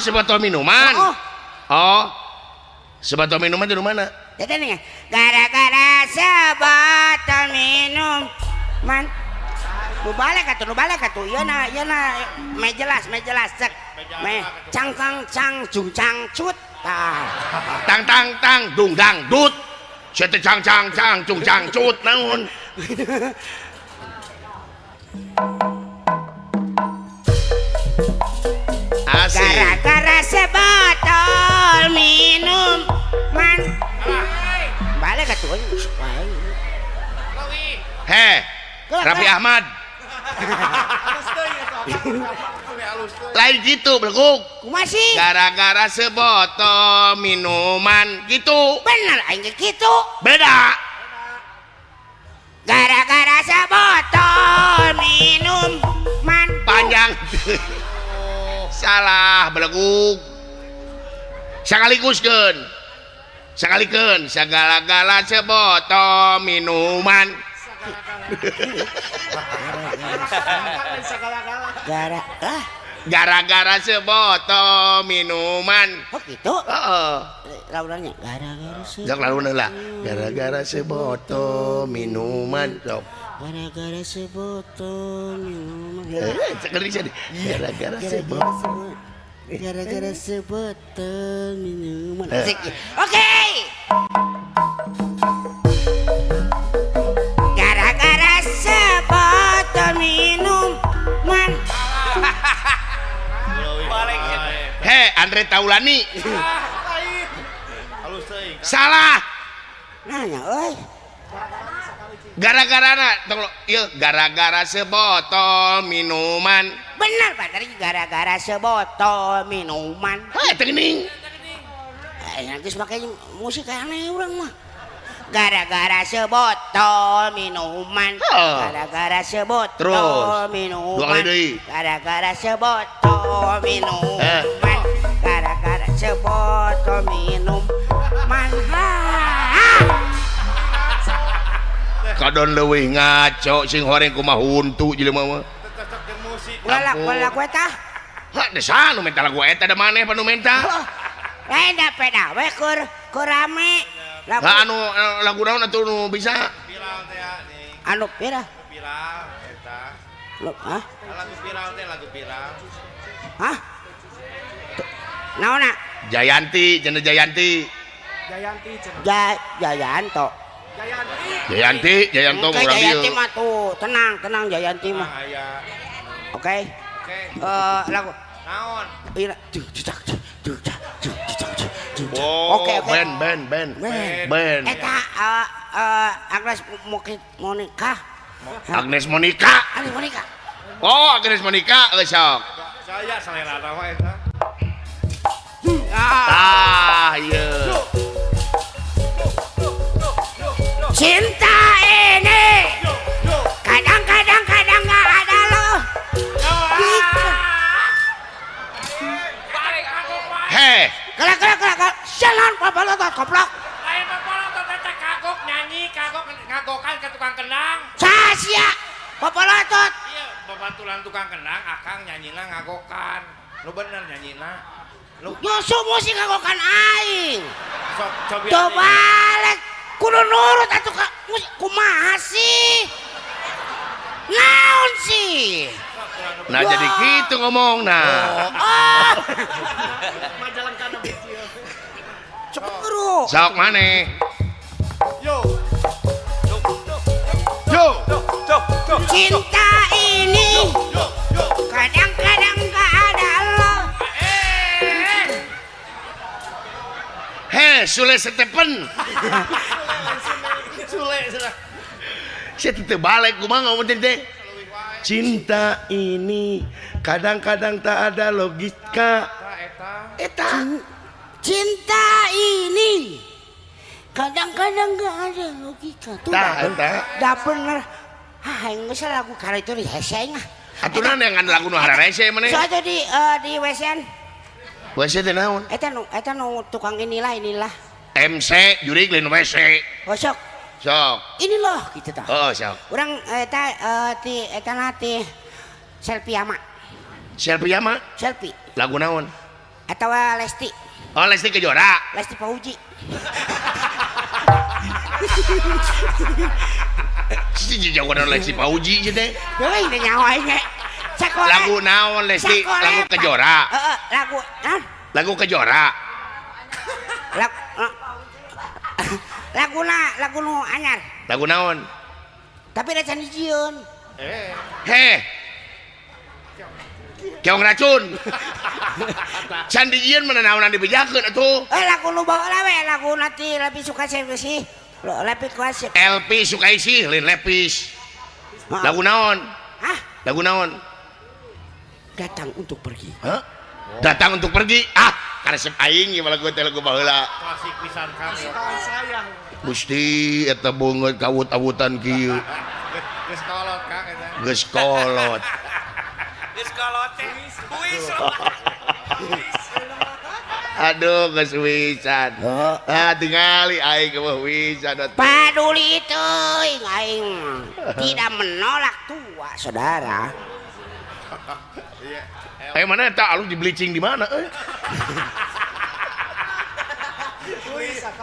sebotol minuman. Oh, sebotol minuman di mana? Nih, gara-gara sebotol minuman. Nu balik atuh, ieu na me jelas cek. Me cang jung cang cut. Tang dung dang dut. Sia teh cang jung cang cut naon? Gara-gara sebotol minuman. Balik atuh. Heh, Raffi Ahmad. Lain gitu beleguk. Masih Gara-gara sebotol minuman gitu. bener aing gitu. Beda. Gara-gara sebotol minuman. Panjang. Salah beleguk. Sakalikeun segala-gala sebotol minuman. Gara-gara sebotol minuman. Oh gitu. Heeh. Launannya gara-gara Jok lalunan lah. Gara-gara sebotol minuman. Sok. Gara-gara sebotol minuman. Sekali jadi. Gara-gara sebotol. Gara-gara sebotol minuman. Oke. Gara-gara sebotol minuman. Hei, Andre Taulani. Salah. Nanya, oi. Gara-gara sebotol minuman. Benar Pak, tadi gara-gara sebotol minuman. Hei, tegening. Nanti pakai musik kayak aneh orang mah. Gara-gara sebotol minuman. Gara-gara sebotol minuman. Gara-gara sebotol minuman. Gara-gara sebotol minuman. Kadon leuwih ngaco sing horeng kumaha huntu jelema mah. Ulah gue tah. Hah, desa nu menta lagu eta da maneh panu menta. Peda we keur rame. Anu lagu naon atuh nu bisa? Viral teh nih. Anu pira? Viral eta. Hah? Lagu viral teh lagu viral. Hah? Naonna? Jayanti, cenah Jayanti. Jayanto. Jayanto Oke, urang Jayanti dieu. mah tuh, tenang Jayanti mah. Oke. Lagu Naon? Ira. Oh, Oke. Ben. Eta Agnes Monica. Agnes Monica. Agnes Monica. Oh, Agnes Monica geus sok. Saya selera mah eta. Ieu. Cinta ini kadang-kadang nggak ada loh. Heh, Kelak. Jalan papalotot koplok. Lain papalotot eta kagok nyanyi, kagok ngagokan ke tukang kendang. Sasia papalotot. Iya, babatulan tukang kendang akang nyanyina ngagokan. Lu bener nyanyina. Lu Yosu musik ngagokan aing. sok coba. Coba lek kudu nurut atuh ka kumaha sih? Naon sih? nah jadi gitu ngomong nah. Oh. Cepet guru. Sok maneh. Yo. Cinta ini kadang-kadang gak ada lo. Heh, Sule Stephen. Sule sudah. Saya tetep balik kumaha ngomong teh. Cinta ini kadang-kadang tak ada logika. Eta. Cinta ini kadang-kadang gak ada logika tuh. Dah bener. Yang geus lagu kali itu di hese mah. Aturan yang lagu nu hararese maneh. Soalnya di WSN. WC teh naon? Eta nu tukang inilah. MC jurig lain WC. Oh sok. Inilah gitu tah. Oh, sok. Urang eta selfie ama. Selfie mah Selfie. lagu naon? Atau Lesti. Oh, Lesti Kejora. Lesti Fauji. Si jagoan Lesti Fauji je teh. Heuh, teh nyawa ge. Lagu naon Lesti? Lagu Kejora. Heeh, lagu naon? Lagu Kejora. Lagu nu anyar. Lagu naon? Tapi ada can dijieun. Heh. Keong racun. Can dijieun mana naonan dibejakeun atuh. Lagu nu baheula we, lagu nanti lebih suka sih. Lebih klasik. LP Sukaisi lain Lepis. Lagu naon? Hah? Lagu naon? Datang untuk pergi. Hah? Datang untuk pergi. Ah, karesep aing ieu lagu teh lagu baheula. Klasik pisan Kang. Gusti eta beungeut kawut-awutan kieu. Geus kolot Kang eta. Geus kolot. Geus kolot teh. Kuis. Aduh, geus wisan. Ah, tingali aing mah wisan. Paduli teuing aing tidak menolak tua, saudara. Eh mana eta alus di bleaching di mana?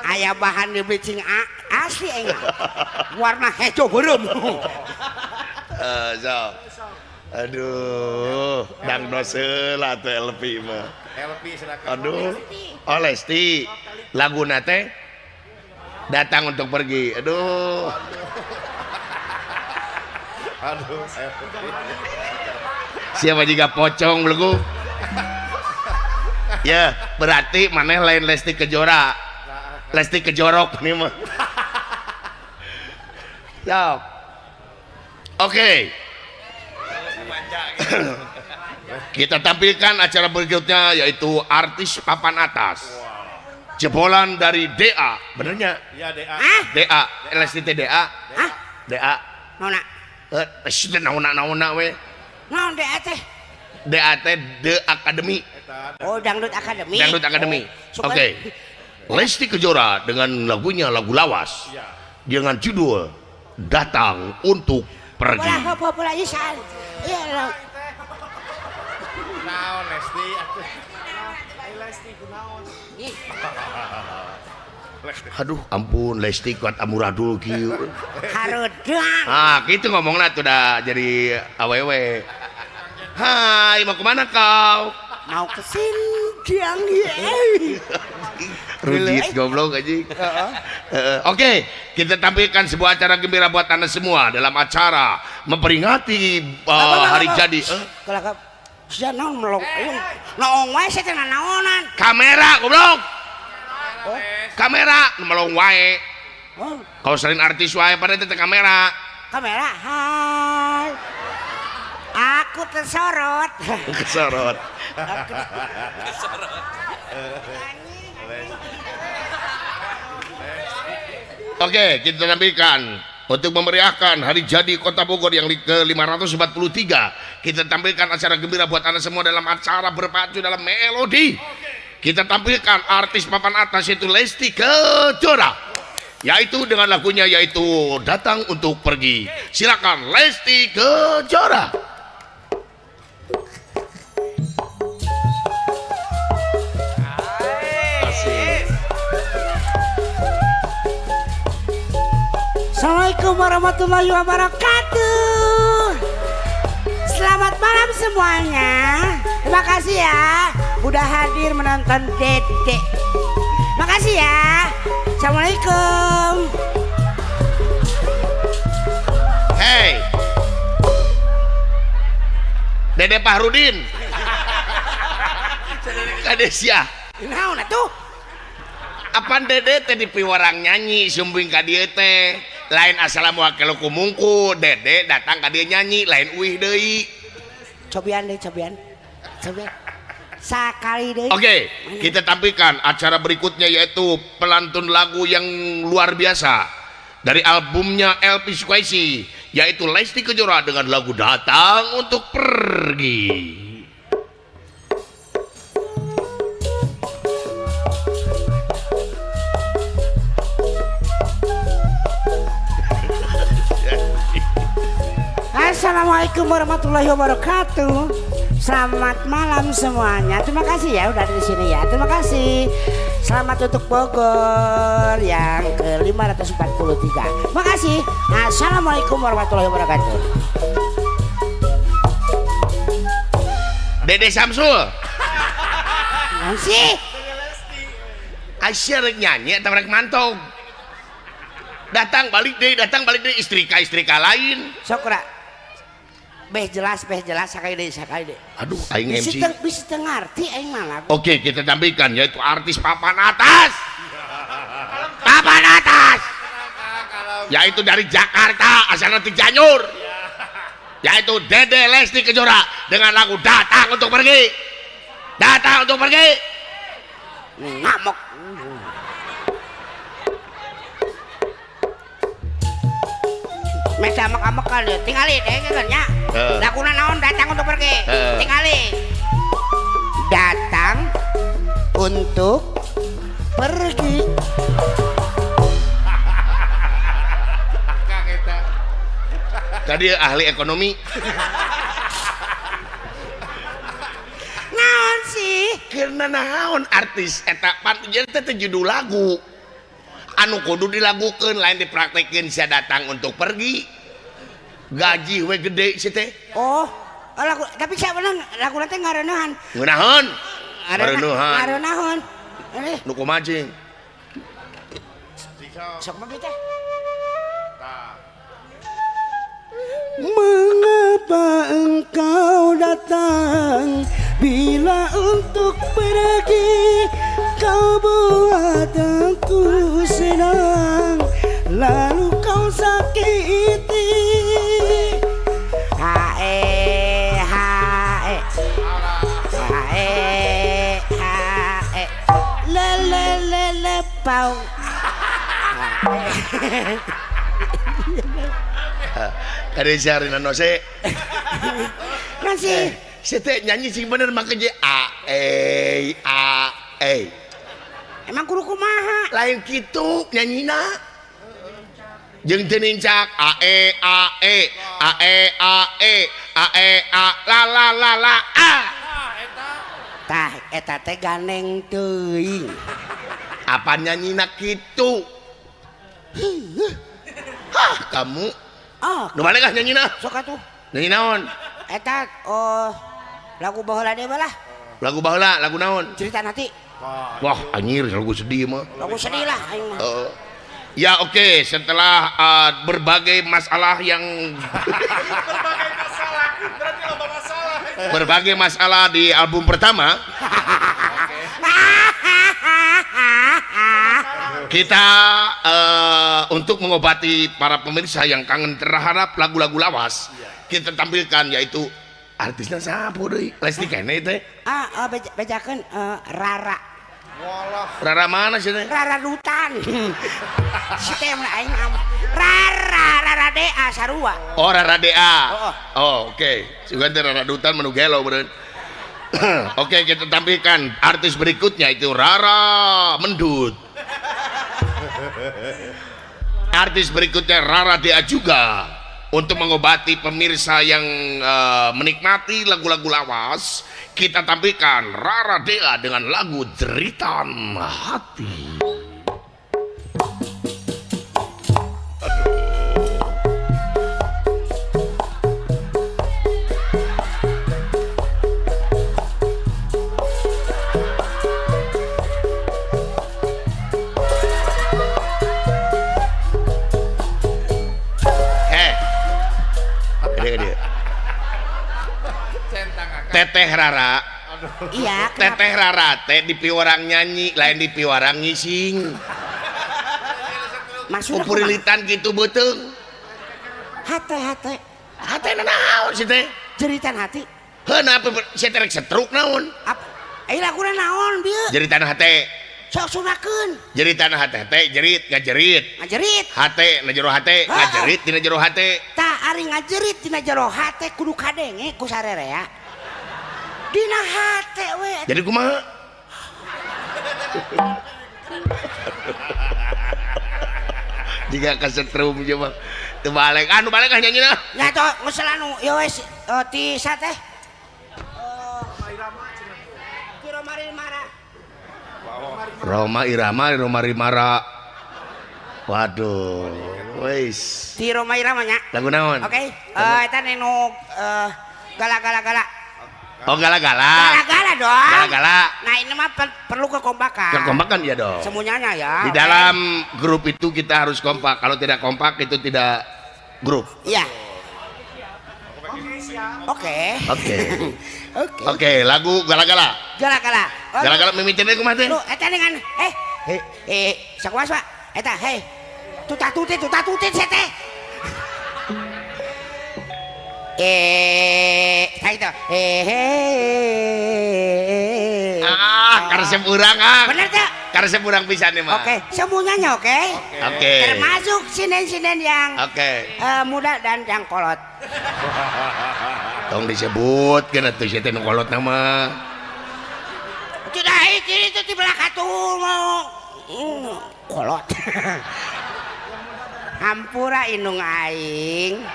Aya bahan di bleaching asli aing. Warna hejo beureum. So. Aduh, dangdos heula teh LP mah. LP silakan. Aduh. Oh Lesti. Laguna teh Datang untuk pergi. Aduh. Aduh. Siapa juga pocong belum? Ya, berarti maneh lain Lesti Kejora. Lesti Kejorok nih mah. Ya. Oke. Kita tampilkan acara berikutnya yaitu artis papan atas. Jebolan dari DA, benernya? Iya DA. DA, Lesti DA. Hah? DA. Nona. Sudah nauna we. Naon DA teh? DA teh The Academy. Oh, Dangdut Academy. Dangdut Academy. Oh, Oke. Lesti Kejora dengan lagunya lagu lawas. Dengan judul Datang untuk Pergi. Pola isan. Iya. Naon Lesti? Aduh, ampun Lesti kuat amuradul kieu. Hareudang. Ah, gitu ngomongna tuh dah jadi awewe. Hai, mau kemana kau? Mau ke Sintiang ye. Rujit goblok aja. Oke, kita tampilkan sebuah acara gembira buat Anda semua dalam acara memperingati hari jadi. Kalau sudah naon melong, naon wae saya teh naonan. Kamera goblok. Kamera melong wae. Oh, Kalau selain artis wae pada teh kamera. kamera. Hai. Aku tersorot. Kesorot. Oke, kita tampilkan untuk memeriahkan hari jadi Kota Bogor yang ke-543. Kita tampilkan acara gembira buat Anda semua dalam acara berpacu dalam melodi. Kita tampilkan artis papan atas yaitu Lesti Kejora, yaitu dengan lagunya yaitu Datang untuk Pergi. Silakan Lesti Kejora. Assalamualaikum warahmatullahi wabarakatuh. Selamat malam semuanya. Terima kasih ya udah hadir menonton Dede. Makasih ya. Assalamualaikum. Hey, Dede Fahrudin. Kadesia. Naon atuh? Apaan Dede teh dipiwarang nyanyi sumbing ka dieu teh. Lain assalamualaikum kumungku, Dede datang ka dieu nyanyi, lain uih deui. Cobian deh, cobian. Sakali deh. Oke, kita tampilkan acara berikutnya yaitu pelantun lagu yang luar biasa dari albumnya LP Sukaisi, yaitu Lesti Kejora dengan lagu Datang untuk Pergi. Assalamualaikum warahmatullahi wabarakatuh. Selamat malam semuanya. Terima kasih ya udah di sini ya. Terima kasih. Selamat untuk Bogor yang ke-543. Terima kasih. Assalamualaikum warahmatullahi wabarakatuh. Dede Samsul. Nanti Aisyah rek nyanyi atau rek mantau. Datang balik deh istri ka lain. sokra. Beh jelas sakai deh. Aduh, aing MC. Bisa ngerti aing mah. Oke, kita tampilkan yaitu artis papan atas. Papan atas. Yaitu dari Jakarta, asalnya di Cianjur. Yaitu Dede Lesti Kejora dengan lagu Datang untuk Pergi. Datang untuk pergi. Ngamuk. Mesa amak-amak kan tinggalin kan ya. Lakuna naon datang untuk pergi. Tinggalin. Datang untuk pergi. Akang eta. Tadi ahli ekonomi. Naon sih? Karena naon artis eta pantunya teh judul lagu. Anu kudu dilagukeun lain dipraktekeun sia Datang untuk Pergi. Gaji we gede sih teh. Oh, lagu tapi siapa nang lagu nanti ngarenahan. Ngeunaheun. Ngarenahan. Nu kumaha jeung? Sok mah teh. Mengapa engkau datang bila untuk pergi kau buat aku senang lalu kau sakiti hae hae hae hae le le le le pau Kade siarina nose. Nasi Saya nyanyi sing bener makanya a e. emang kudu kumaha Lain kitu nyanyina. Jeung teu nincak a e a e a e a e a e a la la la la a. tah eta teh ganeng teuing Apa nyanyina kitu? Hah, kamu oh nu maneh kah nyanyina? sok atuh Nyanyi naon? eta lagu baheula deui lah Lagu baheula, lagu naon? cerita nanti Wah, anjir lagu sedih mah. lagu sedih lah aing mah Ya oke, setelah berbagai masalah yang berbagai masalah di album pertama, kita untuk mengobati para pemirsa yang kangen terhadap lagu-lagu lawas, kita tampilkan yaitu artisnya siapa deui? Lesti Kene teh. bejakeun Rara Rara mana sih teh? Rara Dutan si teh mah aing Rara DA sarua Oh, Rara DA. Oh. Oh, oke. Sugan teh Rara Dutan menu gelo beureun. Oke, kita tampilkan artis berikutnya itu Rara Mendut. Artis berikutnya Rara DA juga untuk mengobati pemirsa yang menikmati lagu-lagu lawas. Kita tampilkan Rara DA dengan lagu Jeritan Hati. Teteh Rara. iya Teteh Rara teh di piwarang nyanyi lain di piwarang ngising. maksudna Upurilitan gitu beuteung. hate Hate naon sih teh? jeritan hati Heuna apa si teh rek setruk naon? apa laguna naon bieu Jeritan hate. sok sunakeun Jeritan hate jerit ngajerit. ngajerit Hate na jero hate ngajerit dina jero hate. tah ari ngajerit dina jero hate kudu kadenge ku sarerea dina hate we Jadi kumaha? Jika kesetrum coba. Teu balik. Anu balik ah nyanyina. nya to geus anu ya wes ti sa teh Roma Irama Roma Rimara. Waduh, wis. Di Roma Irama nya. Lagu naon? Oke. Eta nenu gala-gala. Oh, gala-gala. Gala-gala dong. Gala-gala. Nah, ini mah perlu kekompakan. Kekompakan ya dong. Semuanya ya. Di oke? dalam grup itu kita harus kompak. Kalau tidak kompak itu tidak grup. Iya. Oke. Oke. Oke. Oke, lagu gala-gala. Gala-gala. Gala-gala mimitinnya kumaha teh? Lu eta dengan sakuas Pak. Eta tutatutit sete. Itu. Karesep urang ah. Bener tuh? Karesep urang pisan mah. Oke, semuanya oke. Oke. Termasuk sinen-sinen yang Oke. muda dan yang kolot. Tong disebut kena tuh si teh nu kolot nama. Tidak itu di belakang tuh mau kolot. Hampura inung aing.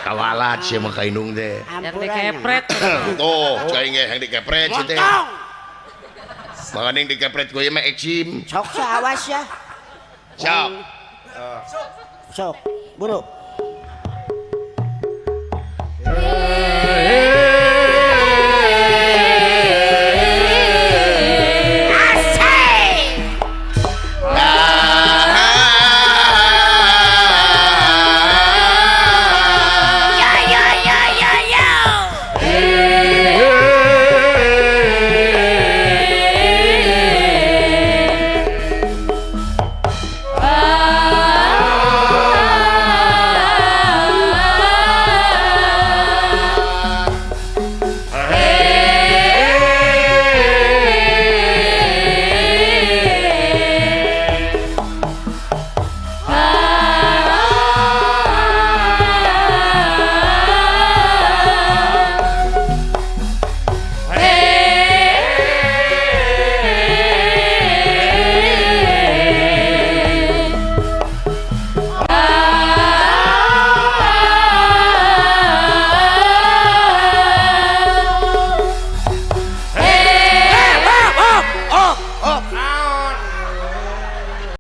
Kawalat sih mah kainung teh. Hampura kepret. Tuh, cai ge yang dikepret si teh. montong. Makaning dikepret ku ieu mah eksim. Sok awas ya. Sok. Sok, buru.